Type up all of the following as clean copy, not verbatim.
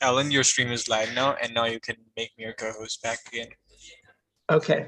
Ellen, your stream is live now, and now you can make me your co-host back again. Okay.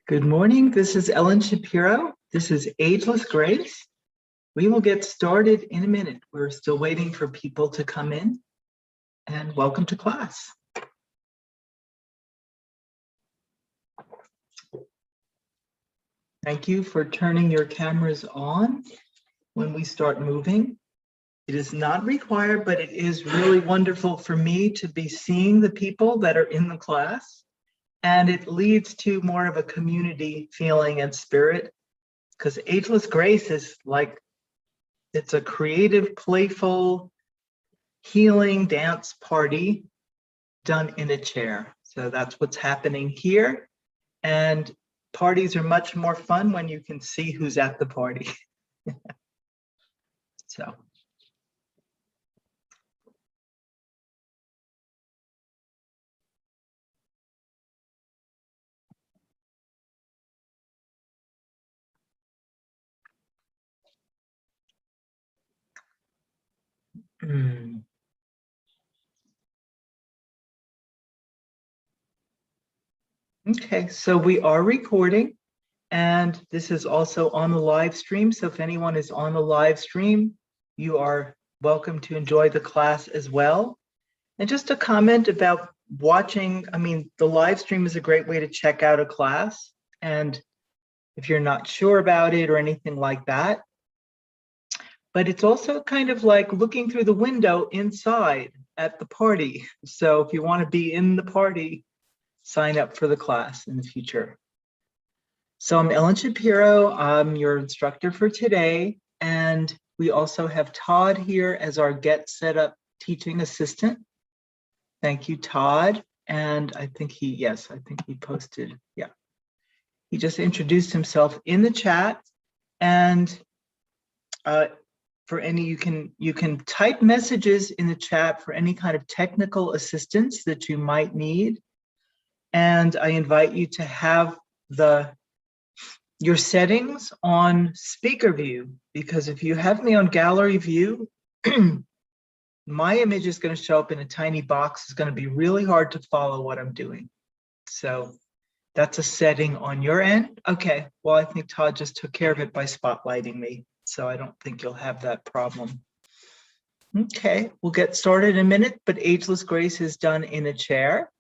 Good morning. This is Ellen Shapiro. This is Ageless Grace. We will get started in a minute. We're still waiting for people to come in, and welcome to class. Thank you for turning your cameras on when we start moving. It is not required, but it is really wonderful for me to be seeing the people that are in the class, and it leads to more of a community feeling and spirit, because Ageless Grace is like, it's a creative, playful, healing dance party done in a chair. So that's what's happening here. And parties are much more fun when you can see who's at the party. So. Okay, so we are recording, and this is also on the live stream. So if anyone is on the live stream, you are welcome to enjoy the class as well. And just a comment about watching, I mean, the live stream is a great way to check out a class. And if you're not sure about it or anything like that, but it's also kind of like looking through the window inside at the party. So if you want to be in the party, sign up for the class in the future. So I'm Ellen Shapiro, I'm your instructor for today, and we also have Todd here as our Get Set Up teaching assistant. Thank you, Todd. And I think he posted, yeah. He just introduced himself in the chat, and for any, you can type messages in the chat for any kind of technical assistance that you might need. And I invite you to have your settings on speaker view, because if you have me on gallery view, my image is going to show up in a tiny box. It's going to be really hard to follow what I'm doing. So that's a setting on your end. Okay, well, I think Todd just took care of it by spotlighting me, so I don't think you'll have that problem. Okay, we'll get started in a minute, but Ageless Grace is done in a chair.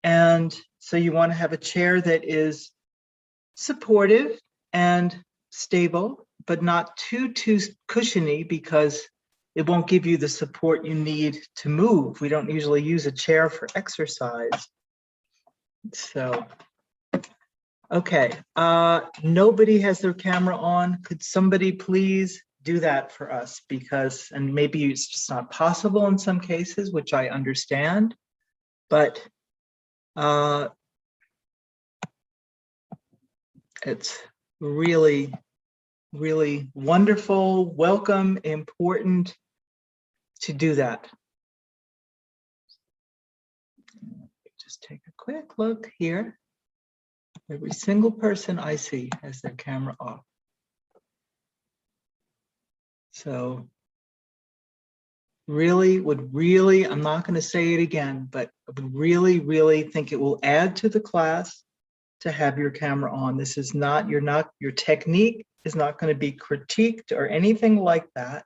And so you want to have a chair that is supportive and stable, but not too cushiony, because it won't give you the support you need to move. We don't usually use a chair for exercise. So, okay, nobody has their camera on. Could somebody please do that for us? Because, and maybe it's just not possible in some cases, which I understand, but it's really, really wonderful, welcome, important to do that. Just take a quick look here. Every single person I see has their camera off. So really, I'm not going to say it again, but I would really think it will add to the class to have your camera on. This is not, your technique is not going to be critiqued or anything like that.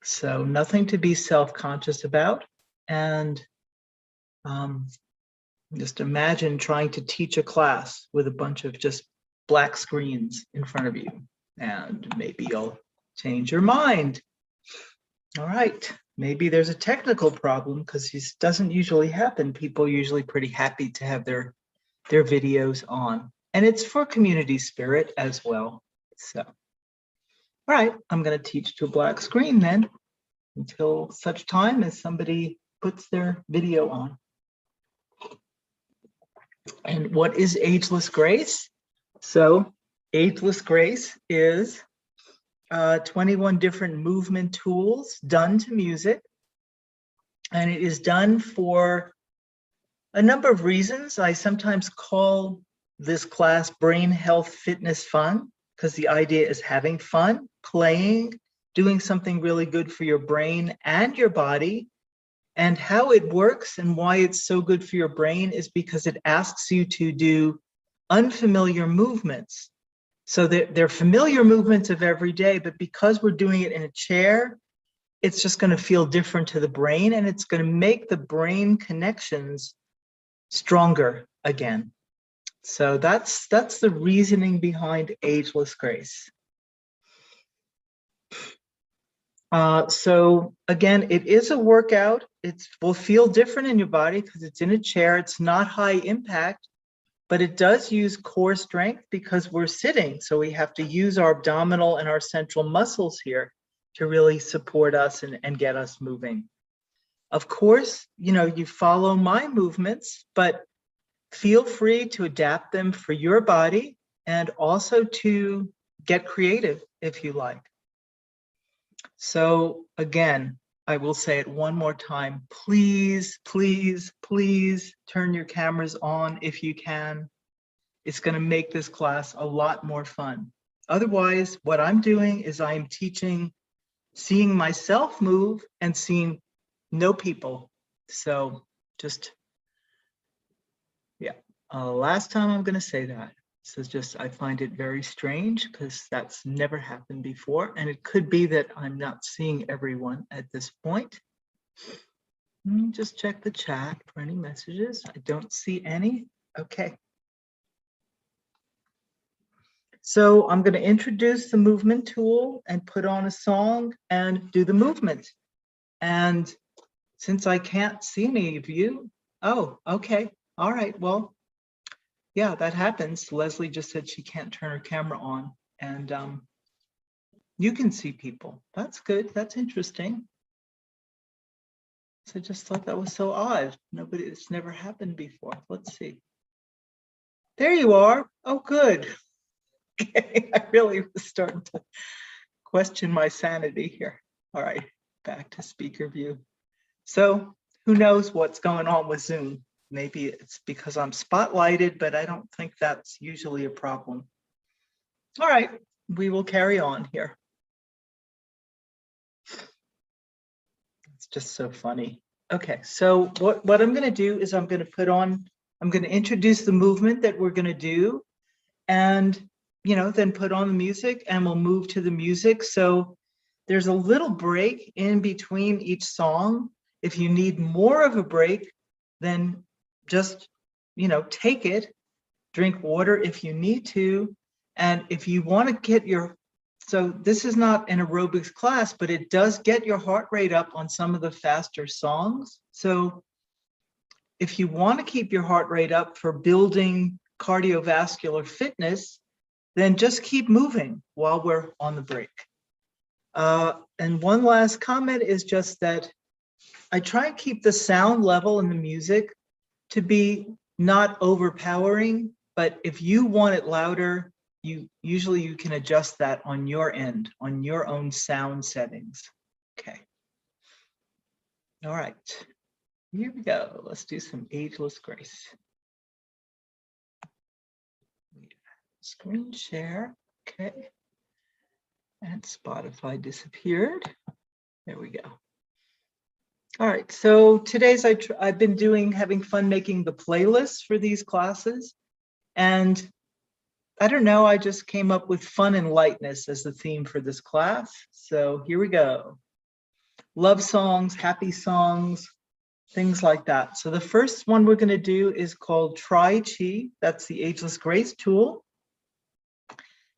So nothing to be self-conscious about. And just imagine trying to teach a class with a bunch of just black screens in front of you, and maybe you'll change your mind. All right, maybe there's a technical problem, because this doesn't usually happen. People are usually pretty happy to have their videos on, and it's for community spirit as well. So, all right, I'm going to teach to a black screen then, until such time as somebody puts their video on. And what is Ageless Grace? So Ageless Grace is 21 different movement tools done to music. And it is done for a number of reasons. I sometimes call this class Brain Health Fitness Fun, because the idea is having fun, playing, doing something really good for your brain and your body. And how it works and why it's so good for your brain is because it asks you to do unfamiliar movements. So they're familiar movements of every day, but because we're doing it in a chair, it's just going to feel different to the brain, and it's going to make the brain connections stronger again. So that's the reasoning behind Ageless Grace. So again, it is a workout. It will feel different in your body because it's in a chair. It's not high impact, but it does use core strength because we're sitting. So we have to use our abdominal and our central muscles here to really support us and get us moving. Of course, you follow my movements, but feel free to adapt them for your body and also to get creative if you like. So again, I will say it one more time. Please, please, please turn your cameras on if you can. It's going to make this class a lot more fun. Otherwise, what I'm doing is I'm teaching, seeing myself move and seeing no people. So just, yeah, last time I'm going to say that. This is just, I find it very strange because that's never happened before. And it could be that I'm not seeing everyone at this point. Just check the chat for any messages. I don't see any. Okay. So I'm going to introduce the movement tool and put on a song and do the movement. And since I can't see any of you, oh, okay. All right. Well, yeah, that happens. Leslie just said she can't turn her camera on, and you can see people. That's good. That's interesting. So I just thought that was so odd. It's never happened before. Let's see. There you are. Oh, good. Okay. I really was starting to question my sanity here. All right, back to speaker view. So who knows what's going on with Zoom? Maybe it's because I'm spotlighted, but I don't think that's usually a problem. All right, we will carry on here. It's just so funny. Okay, so what I'm going to do is I'm going to introduce the movement that we're going to do, and then put on the music, and we'll move to the music. So there's a little break in between each song. If you need more of a break, then just, take it, drink water if you need to. And if you want to get your So this is not an aerobics class, but it does get your heart rate up on some of the faster songs. So if you want to keep your heart rate up for building cardiovascular fitness, then just keep moving while we're on the break. And one last comment is just that I try and keep the sound level in the music to be not overpowering, but if you want it louder, you can adjust that on your end, on your own sound settings. Okay. All right. Here we go. Let's do some Ageless Grace. Screen share. Okay. And Spotify disappeared. There we go. All right. So today's I've been having fun making the playlists for these classes. And I don't know, I just came up with fun and lightness as the theme for this class. So here we go. Love songs, happy songs, things like that. So the first one we're going to do is called Tai Chi. That's the Ageless Grace tool.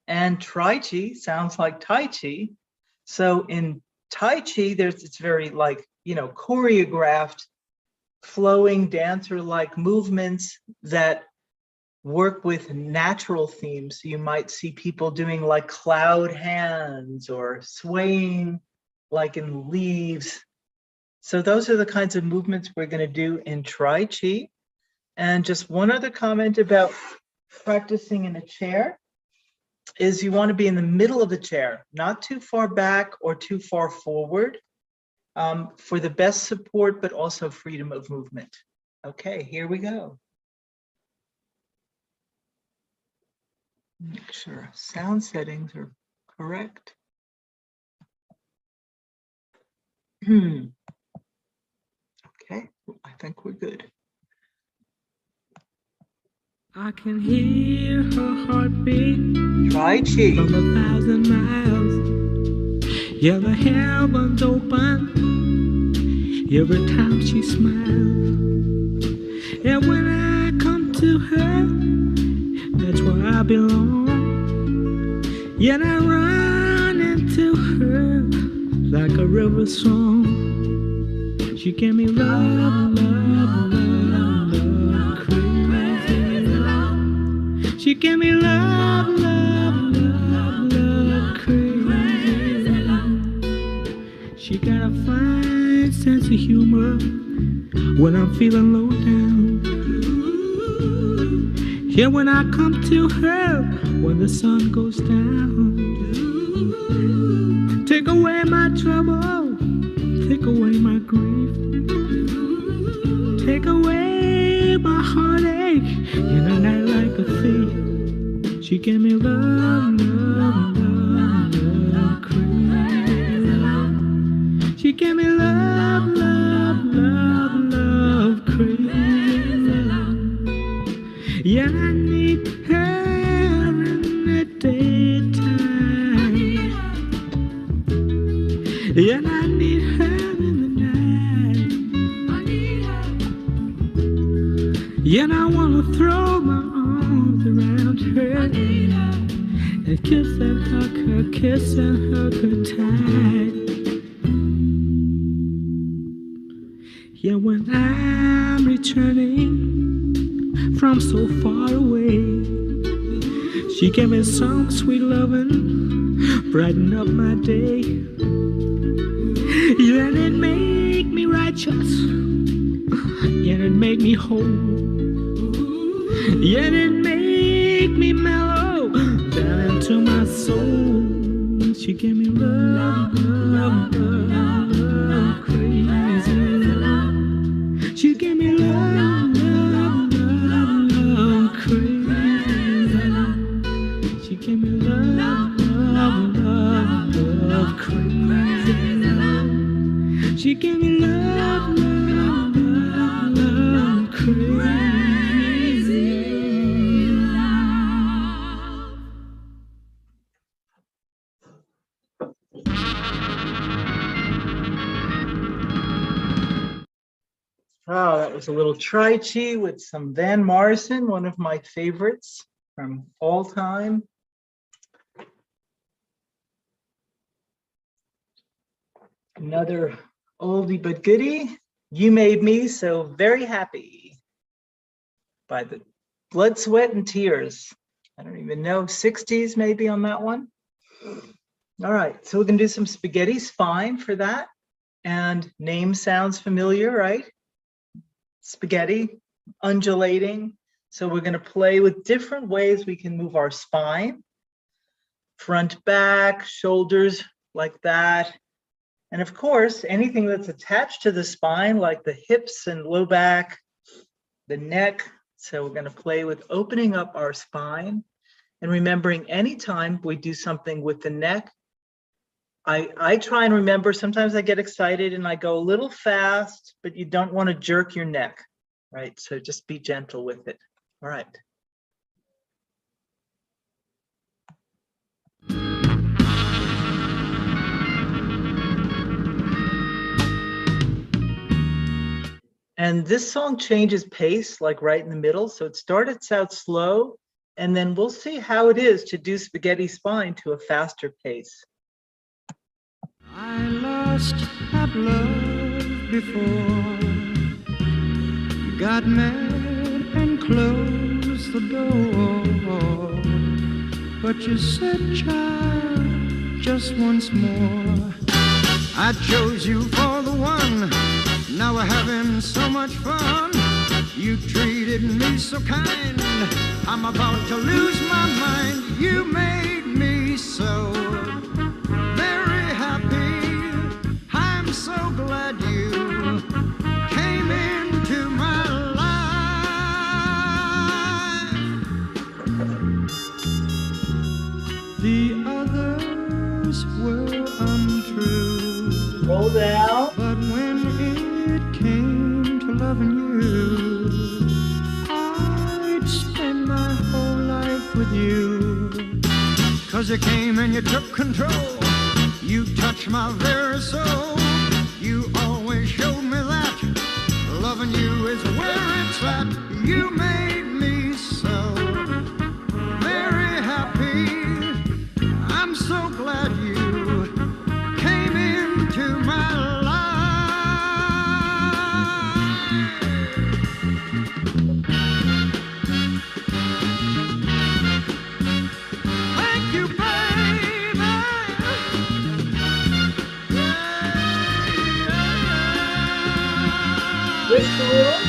And Tai Chi sounds like Tai Chi. So in Tai Chi, it's very like, choreographed, flowing dancer-like movements that work with natural themes. So you might see people doing like cloud hands or swaying like in leaves. So those are the kinds of movements we're going to do in Tai Chi. And just one other comment about practicing in a chair is you want to be in the middle of the chair, not too far back or too far forward, for the best support, but also freedom of movement. Okay, here we go. Make sure sound settings are correct. Okay, I think we're good. I can hear her heartbeat. Tai Chi. From 1,000 miles. Yeah, the heavens open every time she smiles. And when I come to her, that's where I belong. Yet I run into her like a river song. She gave me love, love, love, love, crazy love. She gave me love, love, love, love, crazy love. She got a fine sense of humor when I'm feeling low down. Yeah, when I come to her, when the sun goes down, take away my trouble, take away my grief, take away my heartache in a night like a thief. She gave me love, love, love, love, crazy love. She gave me love, love, love, love, crazy love. Yeah, I need her in the daytime. Yeah, I need her in the night. Yeah, I wanna throw my arms around her and kiss and hug her, kiss and hug her tight. Yeah, when I'm returning from so far away, she gave me some sweet loving, brighten up my day. Yeah, and it make me righteous, yeah, and it make me whole. Yeah, and it make me mellow down into my soul. She gave me love, love, love, love, crazy love. She gave me love, love, love, love, crazy love. She gave me love, love, love, love, crazy love. She gave me love, love, love, love, crazy love. Wow, that was a little Tai Chi with some Van Morrison, one of my favorites from all time. Another oldie but goodie. You Made Me So Very Happy by the Blood, Sweat, and Tears. I don't even know, 60s maybe on that one. All right, so we're gonna do some spaghetti spine for that. And name sounds familiar, right? Spaghetti, undulating. So we're gonna play with different ways we can move our spine. Front, back, shoulders like that. And of course, anything that's attached to the spine, like the hips and low back, the neck. So we're gonna play with opening up our spine and remembering anytime we do something with the neck, I try and remember, sometimes I get excited and I go a little fast, but you don't want to jerk your neck, right? So just be gentle with it. All right. And this song changes pace, like right in the middle. So it starts out slow, and then we'll see how it is to do spaghetti spine to a faster pace. I lost that love before. Got mad and closed the door. But you said, child, just once more. I chose you for the one. Now we're having so much fun. You treated me so kind. I'm about to lose my mind. You made me so very happy. I'm so glad you came into my life. The others were untrue. Roll down. But when it came to loving you, I'd spend my whole life with you. 'Cause you came and you took control. You touched my very soul. You always showed me that loving you is where it's at. You made me so very happy. I'm so glad you came into my life. Thank you, baby. Twist a little.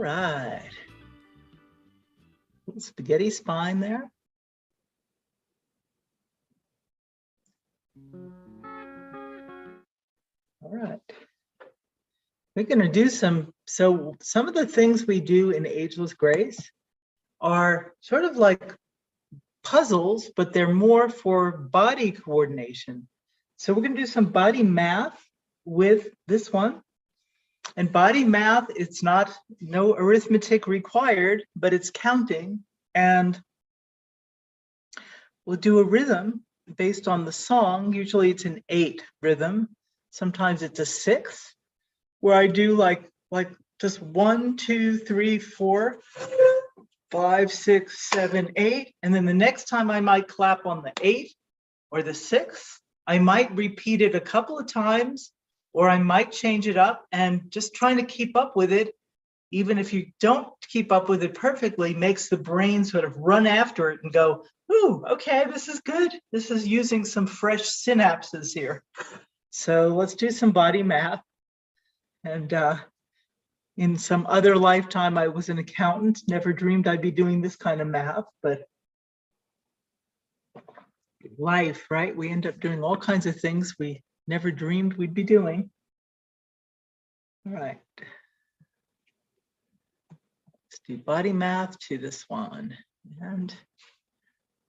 right. Little spaghetti spine there. All right. We're going to do some of the things we do in Ageless Grace are sort of like puzzles, but they're more for body coordination. So we're going to do some body math with this one. And body math, it's no arithmetic required, but it's counting. And we'll do a rhythm based on the song. Usually it's an 8 rhythm. Sometimes it's a 6, where I do like just 1, 2, 3, 4, 5, 6, 7, 8. And then the next time I might clap on the 8 or the 6. I might repeat it a couple of times, or I might change it up, and just trying to keep up with it, even if you don't keep up with it perfectly, makes the brain sort of run after it and go, ooh, okay, this is good. This is using some fresh synapses here. So let's do some body math. And in some other lifetime, I was an accountant, never dreamed I'd be doing this kind of math, but life, right? We end up doing all kinds of things we never dreamed we'd be doing. All right. Let's do body math to this one. And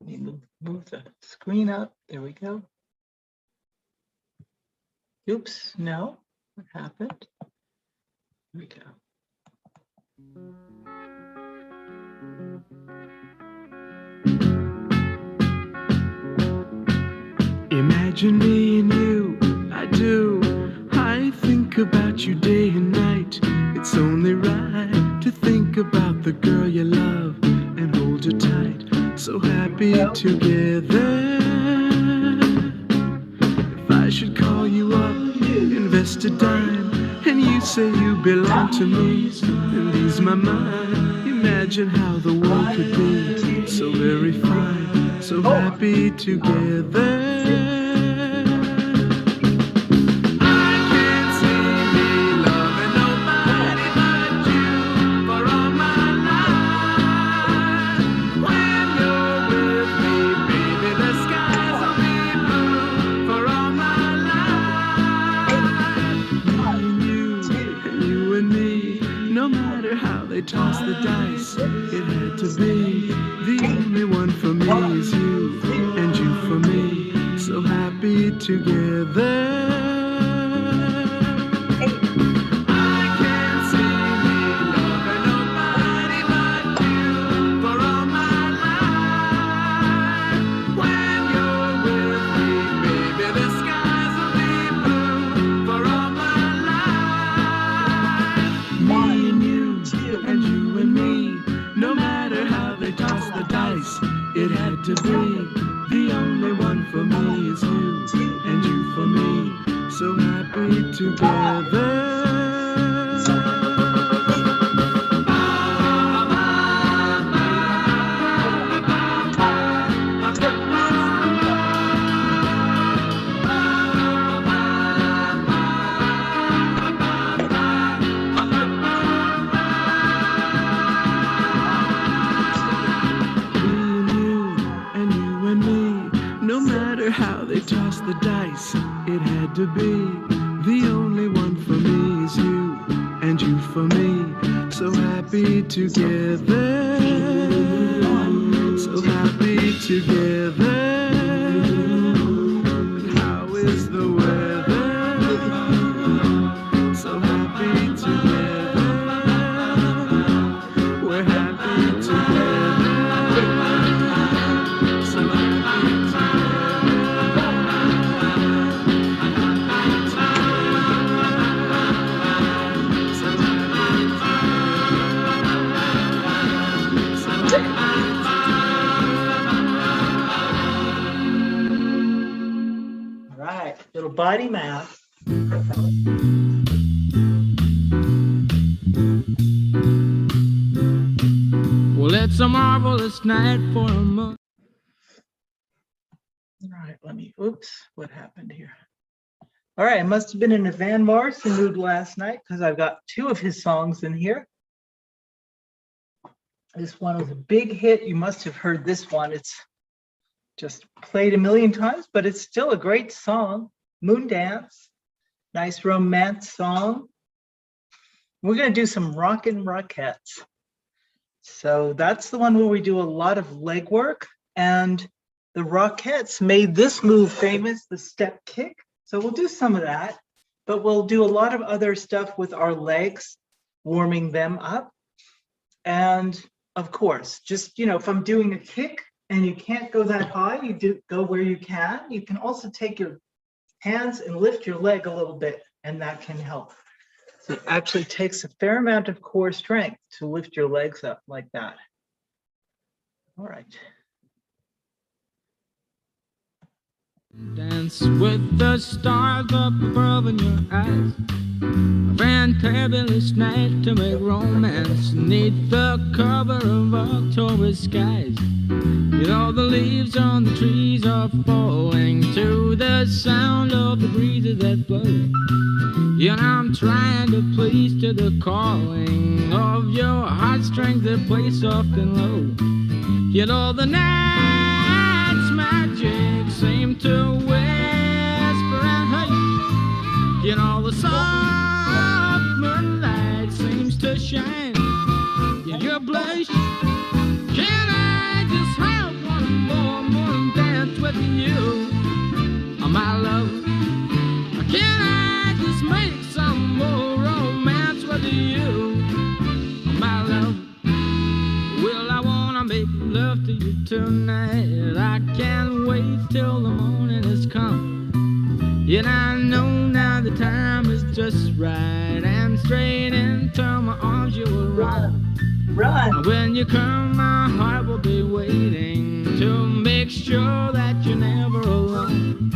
let me move the screen up. There we go. Oops, no. What happened? Here we go. Imagine me and you, I do. I think about you day and night. It's only right to think about the girl you love and hold her tight. So happy together. If I should call you up, invest a dime, and you say you belong to me, and ease my mind. Imagine how the world could be so very fine, so happy together. Toss the dice, it had to be. The only one for me is you, and you for me, so happy together. I can't see me loving nobody but you for all my life. When you're with me, baby, the skies will be blue for all my life. Me and you. And you and me, no matter how they toss the dice, it had to be. The only one for me is you, and you for me, so happy together. How they toss the dice, it had to be. The only one for me is you, and you for me, so happy together, so happy together. How is the weather? So happy together, we're happy together. Little body math. Well, it's a marvelous night for a month. All right, oops, what happened here? All right, I must have been in a Van Morrison mood last night because I've got 2 of his songs in here. This one was a big hit. You must have heard this one. It's just played a million times, but it's still a great song. Moon Dance, nice romance song. We're going to do some Rockin' Rockettes. So that's the one where we do a lot of leg work, and the Rockettes made this move famous, the step kick. So we'll do some of that, but we'll do a lot of other stuff with our legs, warming them up. And of course, just, if I'm doing a kick and you can't go that high, you do go where you can. You can also take your hands and lift your leg a little bit, and that can help. So it actually takes a fair amount of core strength to lift your legs up like that. All right. Dance with the stars up above in your eyes. A fantabulous night to make romance neath the cover of October skies. The leaves on the trees are falling to the sound of the breezes that blow. I'm trying to please to the calling of your heartstrings that play soft and low. The night's magic seem to whisper and hush. The soft moonlight seems to shine in your blush. Can I just have one more moon dance with you, my love? Can I just make some more romance with you, my love? Well, I wanna make love to you tonight. I can't wait till the morning has come. I know now the time is just right, and straight into my arms you will run. When you come, my heart will be waiting to make sure that you're never alone.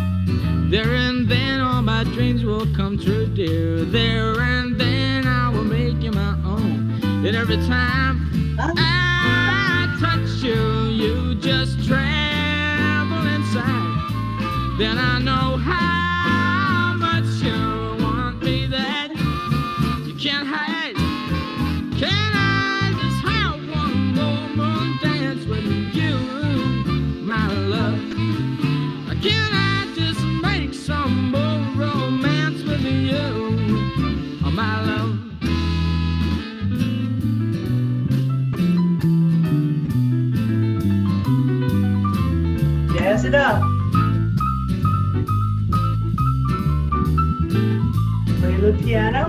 There and then all my dreams will come true, dear. There and then I will make you my own. And every time I touch you, you just tremble inside. Then I know how much you want me that you can't hide. Can I just have one more moon dance with you, my love? Can I just make some more romance with you, my love? Jazz it up. Play the piano.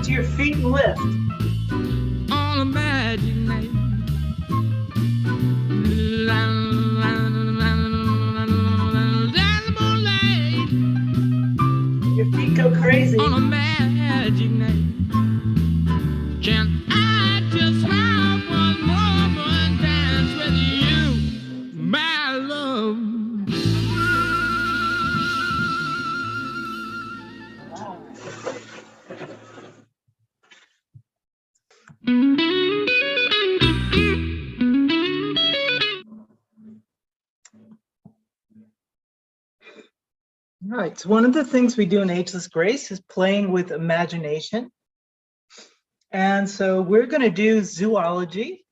To your feet and lift. On a magic night. Your feet go crazy. On a magic night. Can All right, so one of the things we do in Ageless Grace is playing with imagination. And so we're going to do zoology,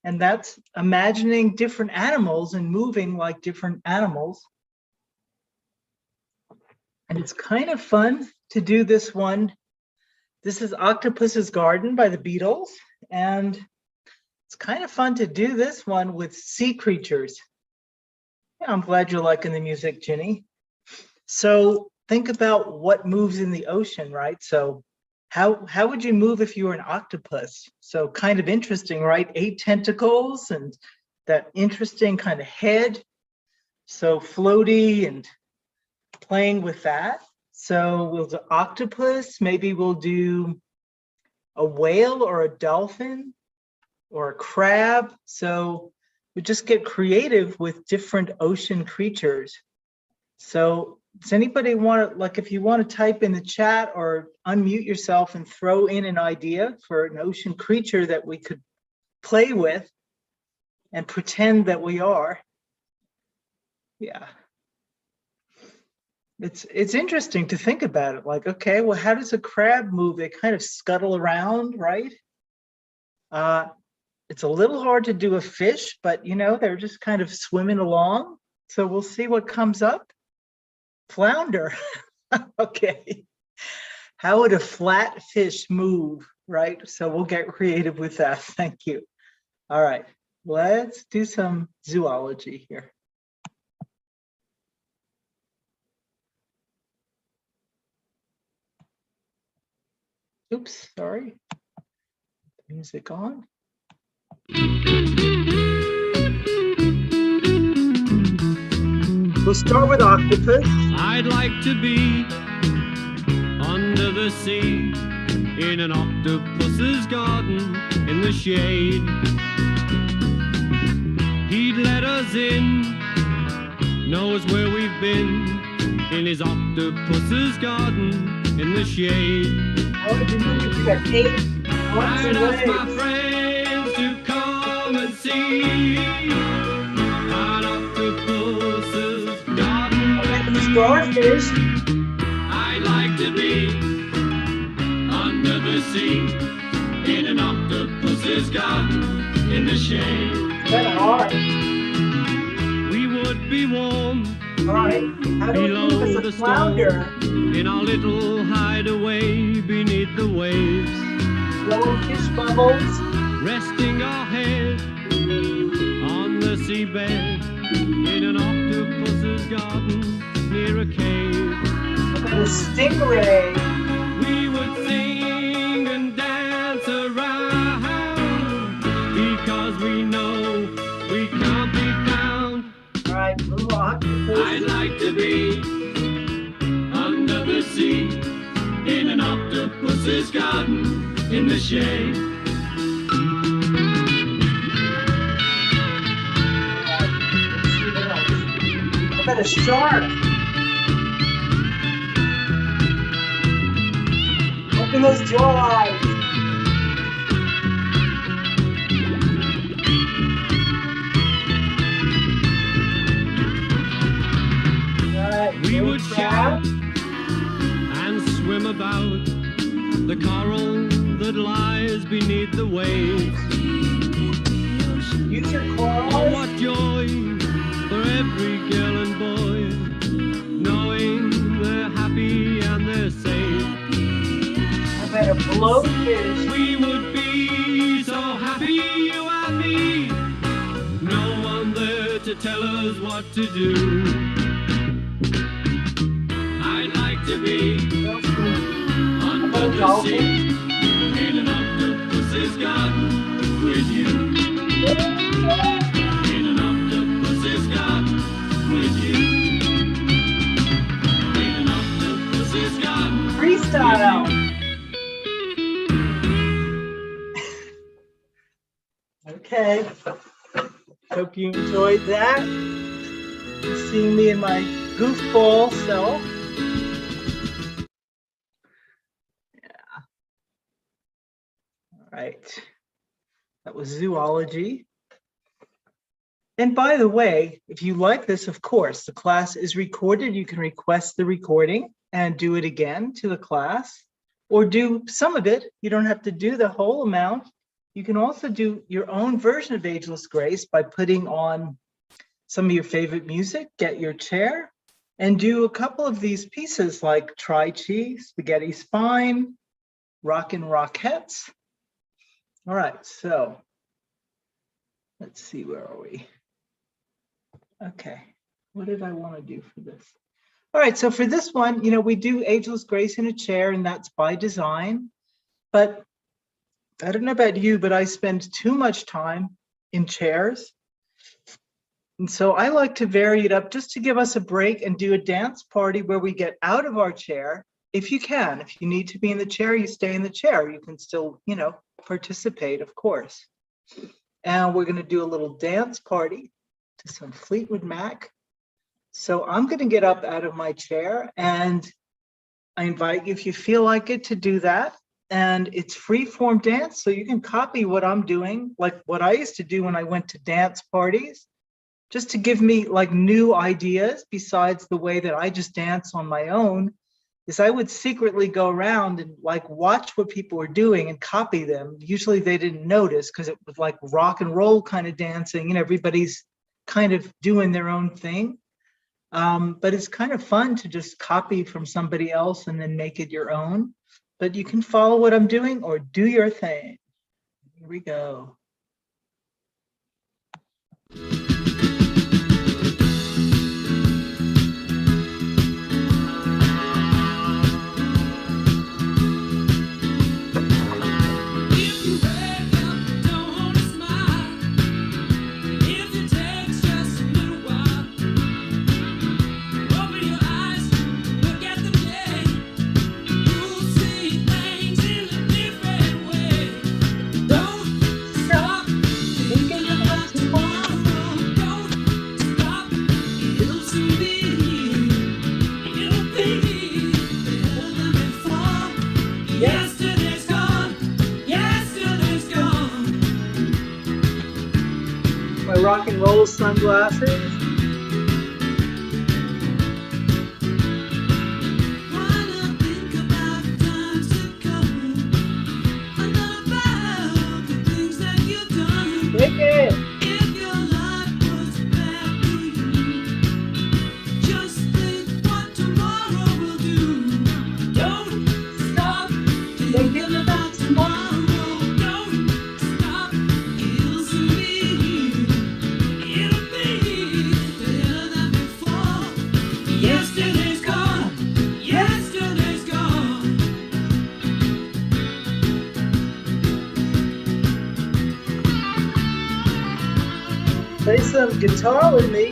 and that's imagining different animals and moving like different animals. And it's kind of fun to do this one. This is Octopus's Garden by the Beatles, and it's kind of fun to do this one with sea creatures. Yeah, I'm glad you're liking the music, Ginny. So think about what moves in the ocean, right? So how would you move if you were an octopus? So kind of interesting, right? 8 tentacles and that interesting kind of head. So floaty and playing with that. So we'll do octopus, maybe we'll do a whale or a dolphin or a crab. So we just get creative with different ocean creatures. So does anybody want to, like, if you want to type in the chat or unmute yourself and throw in an idea for an ocean creature that we could play with and pretend that we are. Yeah. It's interesting to think about it. Like, okay, well, how does a crab move? They kind of scuttle around, right? It's a little hard to do a fish, but you know, they're just kind of swimming along. So we'll see what comes up. Flounder. Okay. How would a flat fish move, right? So we'll get creative with that. Thank you. All right, let's do some zoology here. Oops, sorry. Music on. We'll start with octopus. I'd like to be under the sea in an octopus's garden in the shade. He'd let us in, knows where we've been in his octopus's garden in the shade. How would you move if you got 8 arms I'd and ask my legs? friends to come and see an octopus's garden. Like a starfish. I'd like to be under the sea in an octopus's garden in the shade. Kind of hard. We would be warm All right. How do we below move as the a flounder? storm in our little hideaway beneath the waves, Blowing fish bubbles. resting our head on the seabed in an octopus's garden near a cave. How about a stingray? We would sing and dance around because we know we can't be found. All right, little octopus. I'd like to be under the sea in an octopus's garden in the shade. How about a shark? Open those jaw eyes. All right, We little would crab. shout and swim about the coral that lies beneath the waves. Use your Oh, claws. what joy for every girl and boy, knowing they're happy and they're safe. How about a blowfish? We would be so happy, you and me. No one there to tell us what to do. I'd like to be under the sea in an octopus's garden with you. In an octopus's garden with you. In an octopus's garden. Freestyle. Okay. Hope you enjoyed that. Seeing me in my goofball self. Yeah. All right. That was zoology. And by the way, if you like this, of course, the class is recorded. You can request the recording and do it again to the class, or do some of it. You don't have to do the whole amount. You can also do your own version of Ageless Grace by putting on some of your favorite music, get your chair, and do a couple of these pieces like Tri Chi, Spaghetti Spine, Rockin' Rockettes. All right, so let's see, where are we? Okay, what did I want to do for this? All right, so for this one, we do Ageless Grace in a chair, and that's by design. But I don't know about you, but I spend too much time in chairs. And so I like to vary it up just to give us a break and do a dance party where we get out of our chair. If you can, if you need to be in the chair, you stay in the chair. You can still, participate, of course. And we're going to do a little dance party to some Fleetwood Mac. So I'm going to get up out of my chair, and I invite you, if you feel like it, to do that. And it's free form dance, so you can copy what I'm doing, like what I used to do when I went to dance parties, just to give me like new ideas besides the way that I just dance on my own. Is I would secretly go around and like watch what people were doing and copy them. Usually they didn't notice because it was like rock and roll kind of dancing, everybody's kind of doing their own thing. But it's kind of fun to just copy from somebody else and then make it your own. But you can follow what I'm doing or do your thing. Here we go. Rock and roll sunglasses. Take it. Play some guitar with me.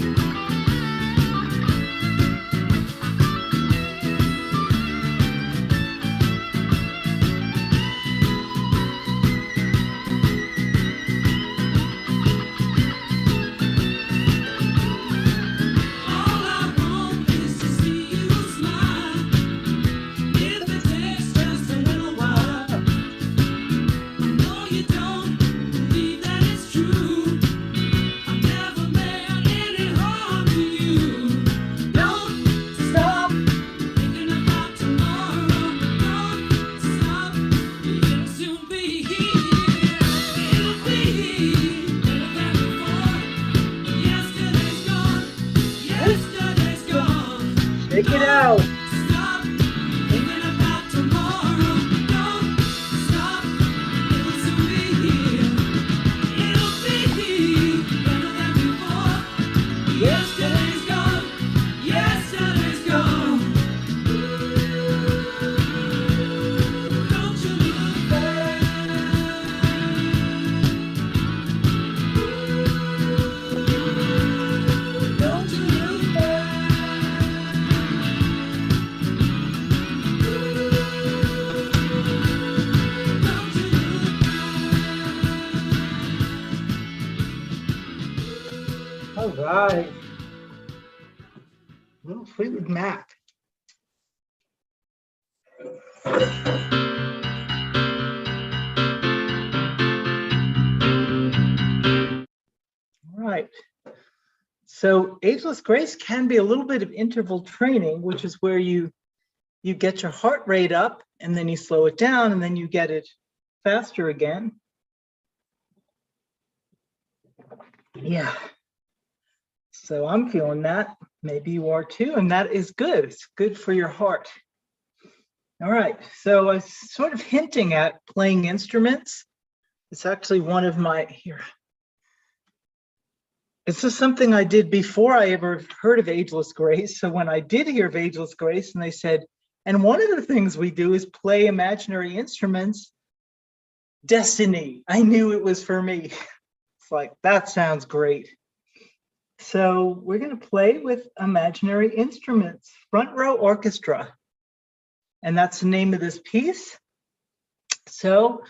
Check it out. All right. Little Fleetwood Mac. All right. So Ageless Grace can be a little bit of interval training, which is where you get your heart rate up and then you slow it down and then you get it faster again. Yeah. So I'm feeling that. Maybe you are too, and that is good. It's good for your heart. All right, so I was sort of hinting at playing instruments. It's actually one of my, here. It's just something I did before I ever heard of Ageless Grace. So when I did hear of Ageless Grace and they said, and one of the things we do is play imaginary instruments, destiny, I knew it was for me. It's like, that sounds great. So we're going to play with imaginary instruments, front row orchestra. And that's the name of this piece. So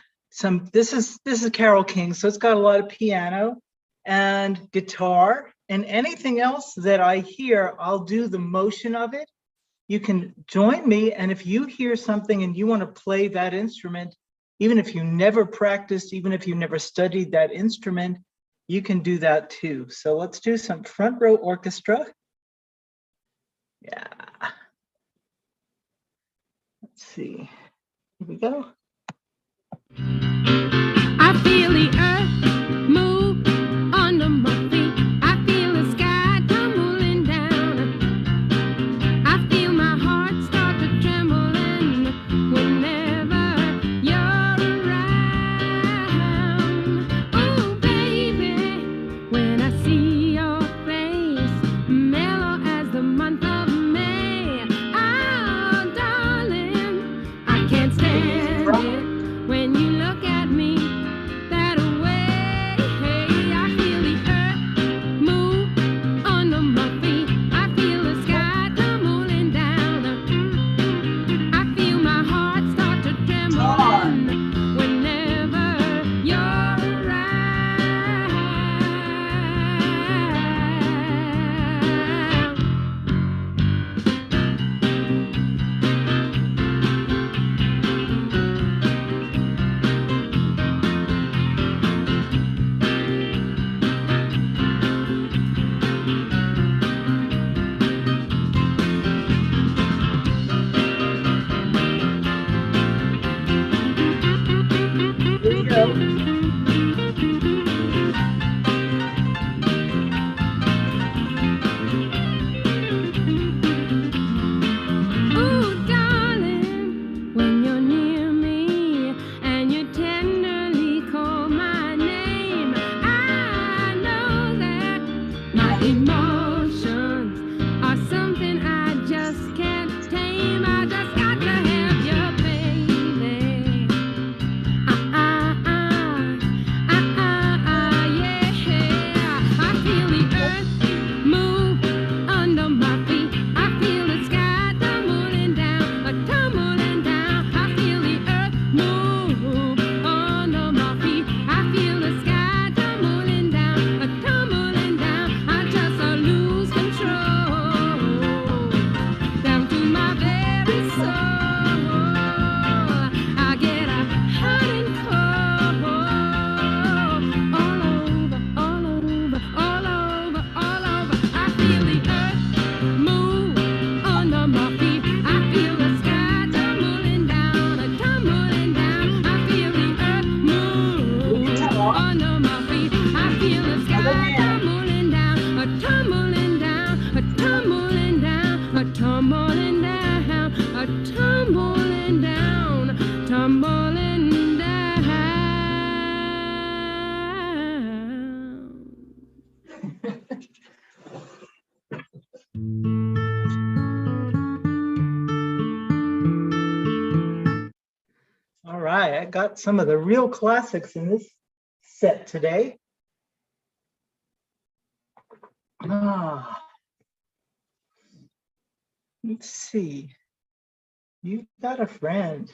this is Carole King, so it's got a lot of piano and guitar, and anything else that I hear, I'll do the motion of it. You can join me, and if you hear something and you want to play that instrument, even if you never practiced, even if you never studied that instrument, you can do that too. So let's do some front row orchestra. Yeah. Let's see. Here we go. I feel the earth move under my feet. I feel the sky tumbling down. I feel my heart start to trembling whenever you're around. Oh, baby, when I see your face, mellow as the month of May. Oh, darling, I can't stand it. When you look at me that way, I feel the earth move under my feet. I feel the sky tumbling down. I feel my heart start to tremble whenever you're around. Here we go. Ooh, darling, when you're near me and you tenderly call my name, I know that my emotions are something I just can't tame. I just got to have you, baby. Yeah. I feel the earth move under my feet. I feel the sky tumbling down, tumbling down. I feel the earth move under my feet. I feel the sky tumbling down, tumbling down. I just lose control down to my very soul. I get hot and cold all over, all over, all over. I feel the earth move under my feet. I feel the sky tumbling down, tumbling down. I feel the earth move under my feet. I feel the sky tumbling down, tumbling down, tumbling down, tumbling down, tumbling down, tumbling down. All right, I got some of the real classics in this set today. Let's see. You got a friend.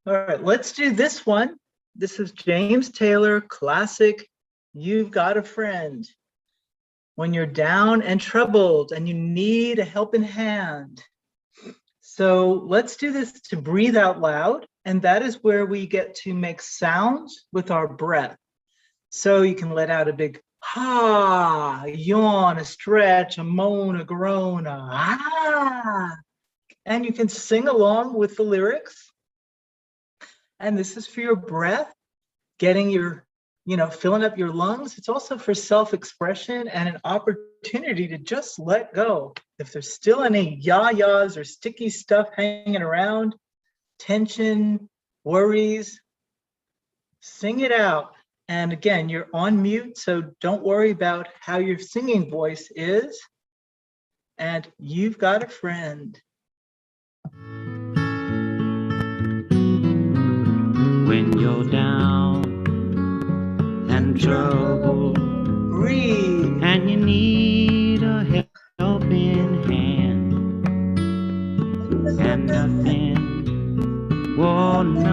All right, let's do this one. This is James Taylor, classic, You've Got a Friend. When you're down and troubled and you need a helping hand. So let's do this to breathe out loud. And that is where we get to make sounds with our breath. So you can let out a big Ha, a yawn, a stretch, a moan, a groan, a ah. And you can sing along with the lyrics. And this is for your breath, getting your, filling up your lungs. It's also for self-expression and an opportunity to just let go. If there's still any yah-yahs or sticky stuff hanging around, tension, worries, sing it out. And again, you're on mute, so don't worry about how your singing voice is. And you've got a friend. When you're down and trouble, Breathe. and you need a helping hand, and nothing's going right.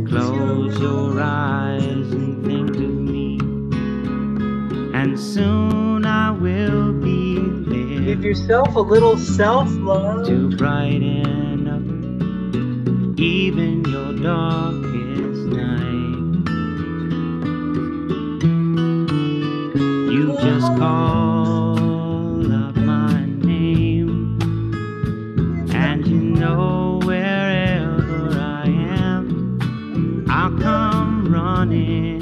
Close your eyes and think of me, and soon I will be there. Give yourself a little self-love to brighten up even your darkest night. You just call up my name, and you know wherever I am, I'll come running.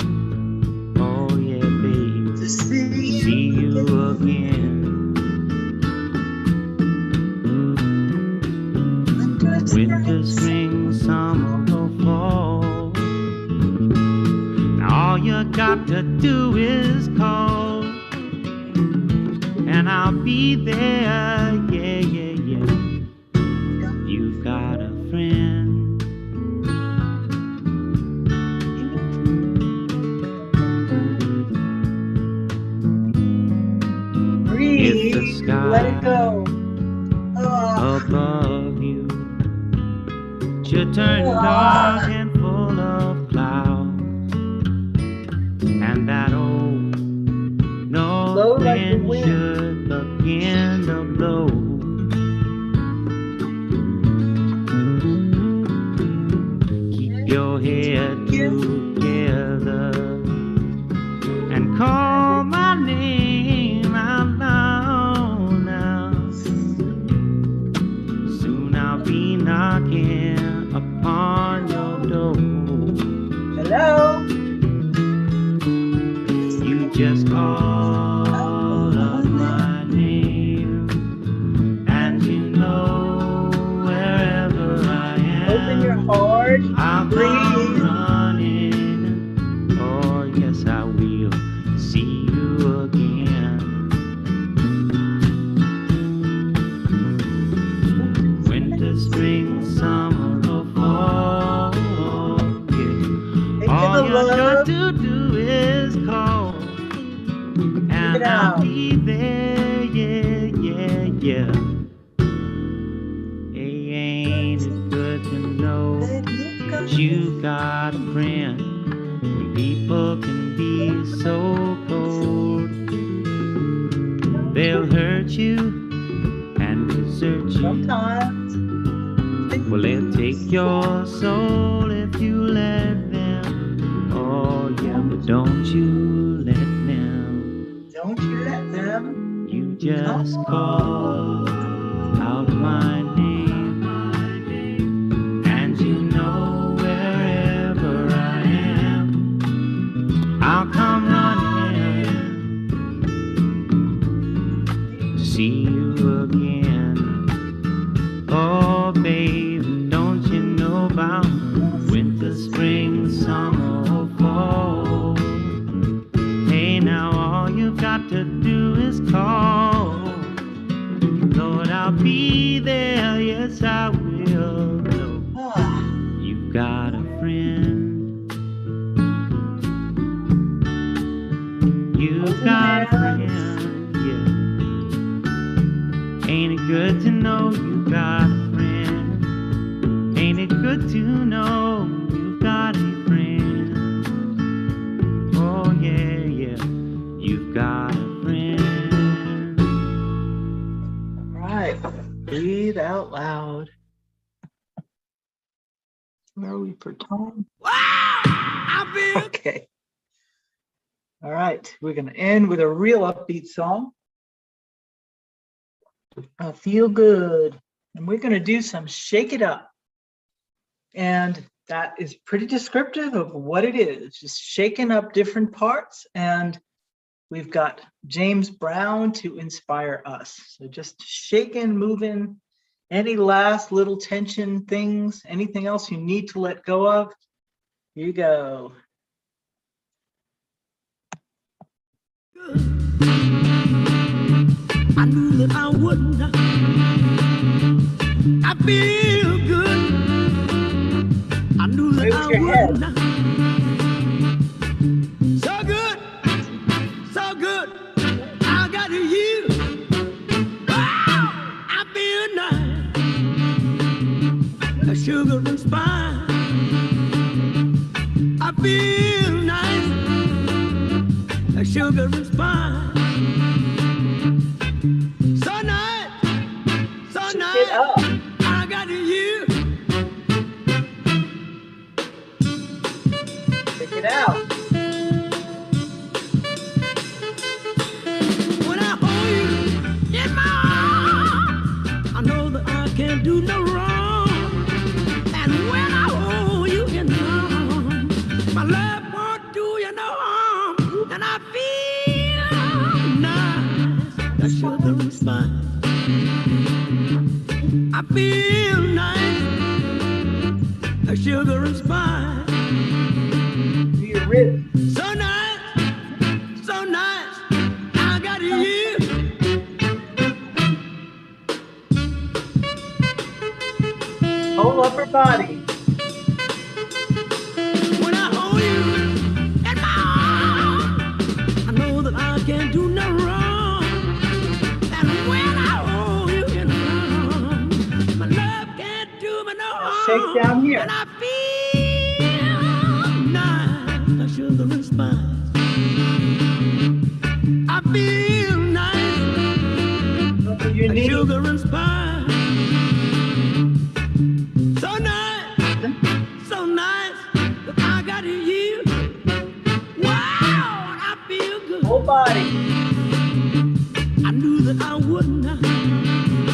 Oh yeah, babe, to see you again. Winter, spring, summer, or fall. Now all you got to do is call, and I'll be there. Yeah, yeah, yeah. You've got a friend. breathe. If the sky Let it go. above you should turn dark and full of clouds, and that old north like the wind wind. should begin to blow. Keep your head together and call my name out loud now. Soon I'll be knocking upon your door. Hello. You just call up my name, and you know wherever I Open your am, heart. I'll Breathe. come running. Oh yes, I will see you again. Winter, spring, summer, or fall, yeah. All the you got love. to do is call, and it I'll out. be there. Yeah, yeah, yeah. Hey, ain't it good to know that you've got a friend? When people can be so cold, they'll hurt you and desert you. Sometimes. Well, they'll take your soul if you let them. Oh yeah, but don't you let them. Don't you let them. You just call out my name, and you know wherever I am, I'll come running to see you again. Oh babe, don't you know about winter, spring, summer, or fall? Hey, now all you've got to do is call. Lord, I'll be there. Yes, I will. Ah, You've got a friend. You've got a friend. Yeah. Ain't it good to know you've got a friend? Ain't it good to know you've got a friend? Oh yeah, yeah, you've got a friend. all right. Breathe out loud. Where are we for time? Wow, I feel Okay. All right. We're going to end with a real upbeat song. I feel good. And we're going to do some Shake It Up. And that is pretty descriptive of what it is, just shaking up different parts. And we've got James Brown to inspire us. So just shaking, moving, any last little tension things, anything else you need to let go of. Here you go. I knew that I wouldn't. I feel good. I knew that Play with I your head. wouldn't. So good, so good. I got you. Wow, I feel nice. A sugar and spice. I feel nice. A sugar and spice. So nice, so Shake nice. it up. I got you. Shake it out. When I hold you in my arms, I know that I can't do no wrong. And when I hold you in my arms, my love won't do you no harm. And I feel nice, the sugar and spice. I feel nice, the sugar and spice. Do your ribs. So nice, so nice. I got you. Whole upper body. When I hold you in my arms, I know that I can't do no wrong. And when I hold you in my arms, my love can't do me no harm. Shake down here. And I feel nice, the sugar and spice. I feel nice, Over your the knees. sugar and spice. So nice, so nice, that I got you. Wow, I feel good. Whole body. I knew that I wouldn't.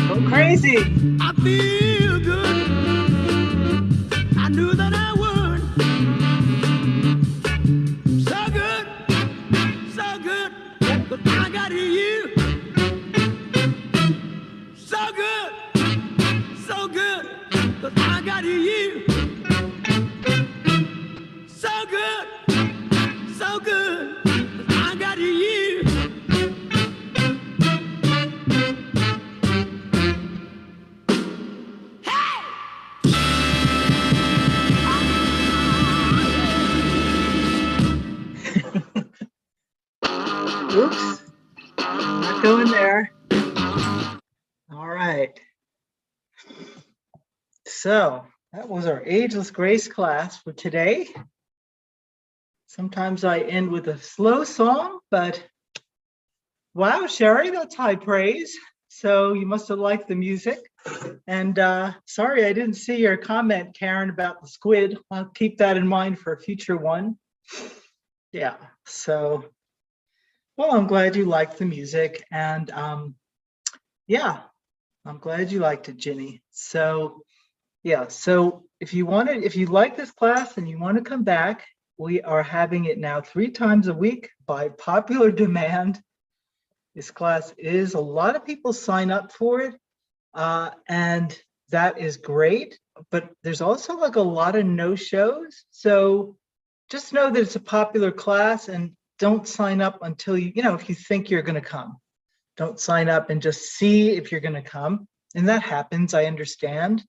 Go crazy. I feel good. I knew that I would. So good, but I got you. So good, but I got you. So good, but I got you. Hey! Oops. Not going there. All right. So that was our Ageless Grace class for today. Sometimes I end with a slow song, but wow, Sherry, that's high praise. So you must have liked the music. And sorry, I didn't see your comment, Karen, about the squid. I'll keep that in mind for a future one. Yeah, so, well, I'm glad you liked the music. And yeah, I'm glad you liked it, Ginny. So yeah, so if you like this class and you want to come back, we are having it now 3 times a week by popular demand. This class is, a lot of people sign up for it, and that is great, but there's also like a lot of no-shows. So just know that it's a popular class and don't sign up until if you think you're going to come. Don't sign up and just see if you're going to come. And that happens, I understand.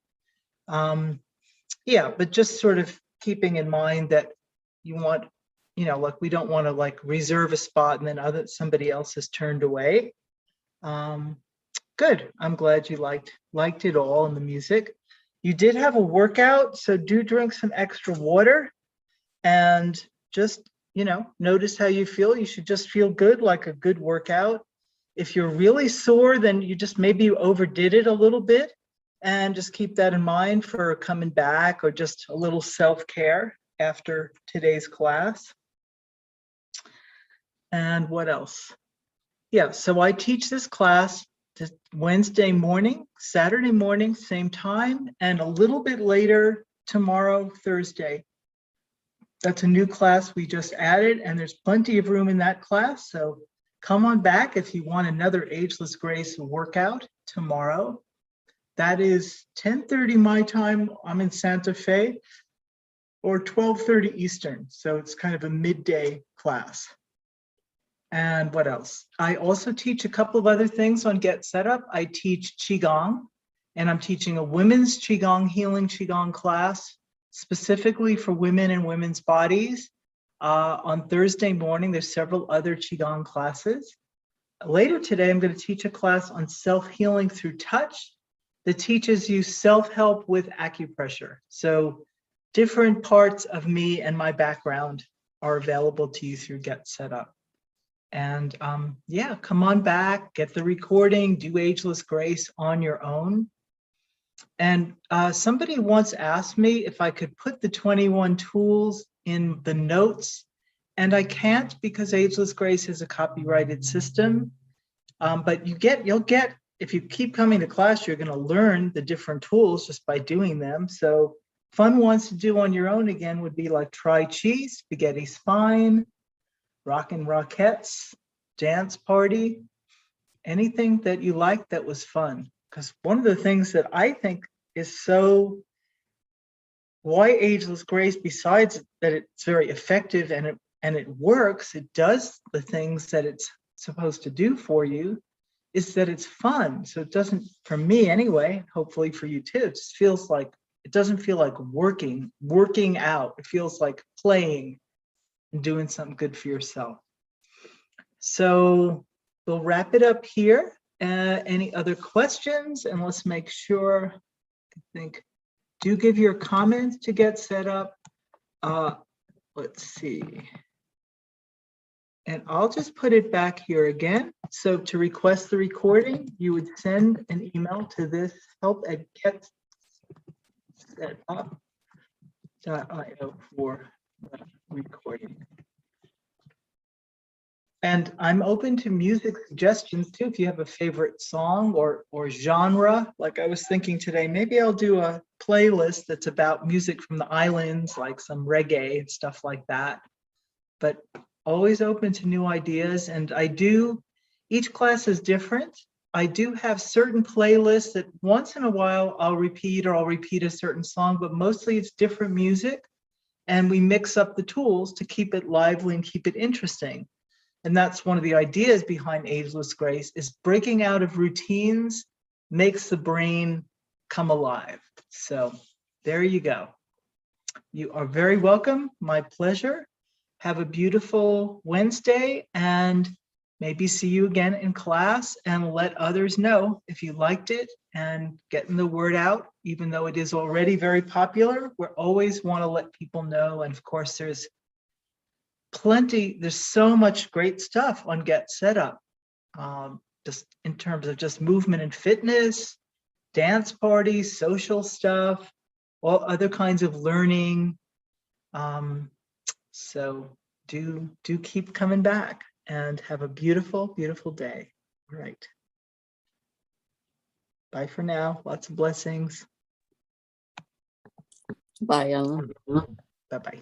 Yeah, but just sort of keeping in mind that you want, like we don't want to like reserve a spot and then somebody else is turned away. Good. I'm glad you liked it all and the music. You did have a workout, so do drink some extra water and just, notice how you feel. You should just feel good, like a good workout. If you're really sore, then you just maybe overdid it a little bit. And just keep that in mind for coming back or just a little self-care after today's class. And what else? Yeah, so I teach this class Wednesday morning, Saturday morning, same time, and a little bit later tomorrow, Thursday. That's a new class we just added, and there's plenty of room in that class. So come on back if you want another Ageless Grace workout tomorrow. That is 10:30 my time. I'm in Santa Fe, or 12:30 Eastern. So it's kind of a midday class. And what else? I also teach a couple of other things on Get Set Up. I teach Qigong, and I'm teaching a women's Qigong healing Qigong class specifically for women and women's bodies. On Thursday morning, there's several other Qigong classes. Later today, I'm going to teach a class on self-healing through touch that teaches you self-help with acupressure. So different parts of me and my background are available to you through Get Set Up. And yeah, come on back, get the recording, do Ageless Grace on your own. And somebody once asked me if I could put the 21 tools in the notes, and I can't because Ageless Grace is a copyrighted system. But you'll get, if you keep coming to class, you're going to learn the different tools just by doing them. So fun ones to do on your own again would be like Tai Chi, spaghetti spine, rockin' rockettes, dance party, anything that you like that was fun. Because one of the things that I think is so, why Ageless Grace, besides that it's very effective and it works, it does the things that it's supposed to do for you, is that it's fun. So it doesn't, for me anyway, hopefully for you too, it just feels like, it doesn't feel like working out. It feels like playing and doing something good for yourself. So we'll wrap it up here. Any other questions? And let's make sure, I think, do give your comments to Get Set Up. Let's see. And I'll just put it back here again. So to request the recording, you would send an email to this help@getsetup.io for recording. And I'm open to music suggestions too. If you have a favorite song or genre, like I was thinking today, maybe I'll do a playlist that's about music from the islands, like some reggae and stuff like that. But always open to new ideas. And each class is different. I do have certain playlists that once in a while I'll repeat a certain song, but mostly it's different music. And we mix up the tools to keep it lively and keep it interesting. And that's one of the ideas behind Ageless Grace, is breaking out of routines makes the brain come alive. So there you go. You are very welcome. My pleasure. Have a beautiful Wednesday, and maybe see you again in class, and let others know if you liked it, and getting the word out, even though it is already very popular. We always want to let people know. And of course, there's so much great stuff on Get Set Up, just in terms of just movement and fitness, dance parties, social stuff, all other kinds of learning. So do keep coming back, and have a beautiful, beautiful day. All right. Bye for now. Lots of blessings. Bye, Ellen. Bye-bye.